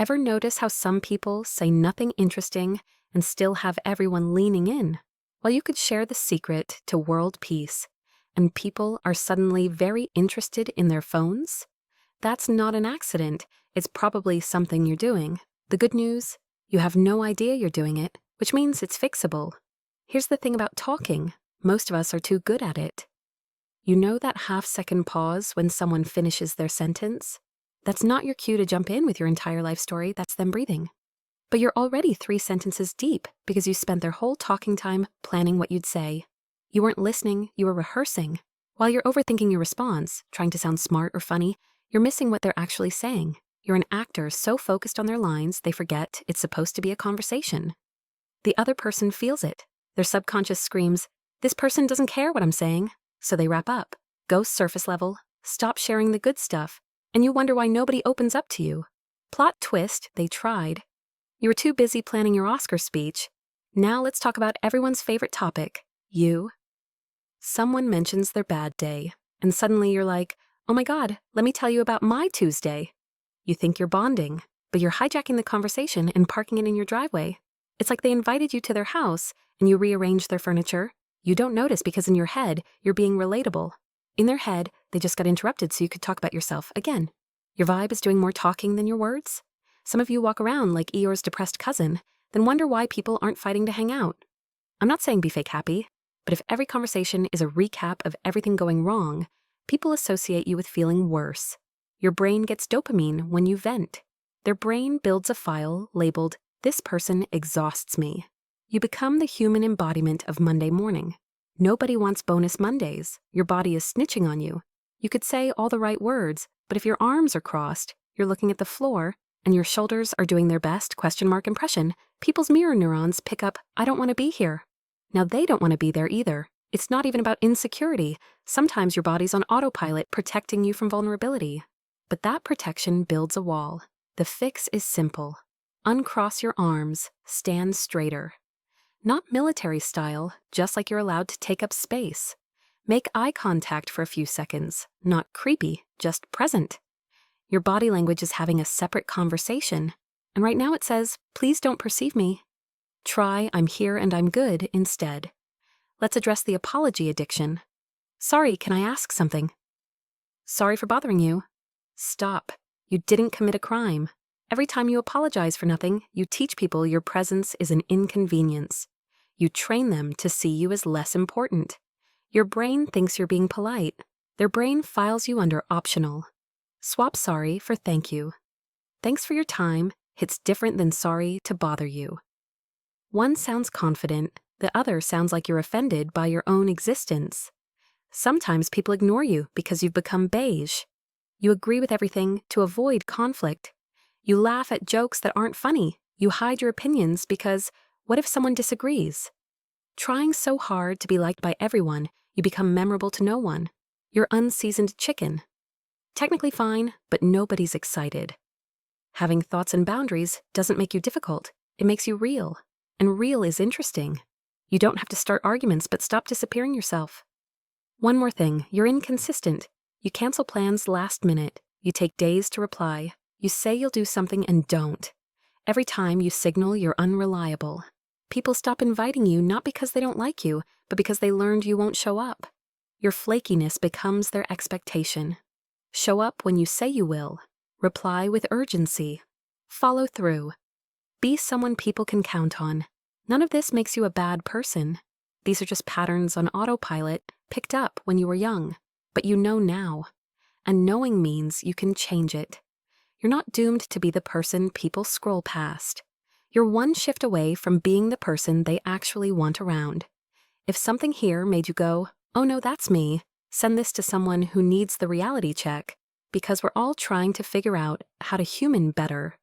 Ever notice how some people say nothing interesting and still have everyone leaning in? While you could share the secret to world peace, and people are suddenly very interested in their phones? That's not an accident. It's probably something you're doing. The good news? You have no idea you're doing it, which means it's fixable. Here's the thing about talking. Most of us are too good at it. You know that half-second pause when someone finishes their sentence? That's not your cue to jump in with your entire life story, that's them breathing. But you're already 3 sentences deep because you spent their whole talking time planning what you'd say. You weren't listening, you were rehearsing. While you're overthinking your response, trying to sound smart or funny, you're missing what they're actually saying. You're an actor so focused on their lines, they forget it's supposed to be a conversation. The other person feels it. Their subconscious screams, "This person doesn't care what I'm saying." So they wrap up, go surface level, stop sharing the good stuff, and you wonder why nobody opens up to you. Plot twist, they tried. You were too busy planning your Oscar speech. Now let's talk about everyone's favorite topic, you. Someone mentions their bad day, and suddenly you're like, "Oh my God, let me tell you about my Tuesday." You think you're bonding, but you're hijacking the conversation and parking it in your driveway. It's like they invited you to their house, and you rearrange their furniture. You don't notice because in your head, you're being relatable. In their head, they just got interrupted so you could talk about yourself again. Your vibe is doing more talking than your words. Some of you walk around like Eeyore's depressed cousin, then wonder why people aren't fighting to hang out. I'm not saying be fake happy, but if every conversation is a recap of everything going wrong, people associate you with feeling worse. Your brain gets dopamine when you vent. Their brain builds a file labeled, "This person exhausts me." You become the human embodiment of Monday morning. Nobody wants bonus Mondays. Your body is snitching on you. You could say all the right words, but if your arms are crossed, you're looking at the floor, and your shoulders are doing their best ? Impression, people's mirror neurons pick up, "I don't want to be here." Now they don't want to be there either. It's not even about insecurity. Sometimes your body's on autopilot protecting you from vulnerability. But that protection builds a wall. The fix is simple. Uncross your arms, stand straighter. Not military style, just like you're allowed to take up space. Make eye contact for a few seconds, not creepy, just present. Your body language is having a separate conversation, and right now it says, "Please don't perceive me." Try "I'm here and I'm good" instead. Let's address the apology addiction. "Sorry, can I ask something?" "Sorry for bothering you." Stop. You didn't commit a crime. Every time you apologize for nothing, you teach people your presence is an inconvenience. You train them to see you as less important. Your brain thinks you're being polite. Their brain files you under optional. Swap sorry for thank you. Thanks for your time hits different than sorry to bother you. One sounds confident, the other sounds like you're offended by your own existence. Sometimes people ignore you because you've become beige. You agree with everything to avoid conflict. You laugh at jokes that aren't funny. You hide your opinions because what if someone disagrees? Trying so hard to be liked by everyone, you become memorable to no one. You're unseasoned chicken. Technically fine, but nobody's excited. Having thoughts and boundaries doesn't make you difficult. It makes you real. And real is interesting. You don't have to start arguments, but stop disappearing yourself. One more thing, you're inconsistent. You cancel plans last minute. You take days to reply. You say you'll do something and don't. Every time you signal you're unreliable. People stop inviting you not because they don't like you, but because they learned you won't show up. Your flakiness becomes their expectation. Show up when you say you will. Reply with urgency. Follow through. Be someone people can count on. None of this makes you a bad person. These are just patterns on autopilot picked up when you were young, but you know now. And knowing means you can change it. You're not doomed to be the person people scroll past. You're one shift away from being the person they actually want around. If something here made you go, "Oh no, that's me," send this to someone who needs the reality check, because we're all trying to figure out how to human better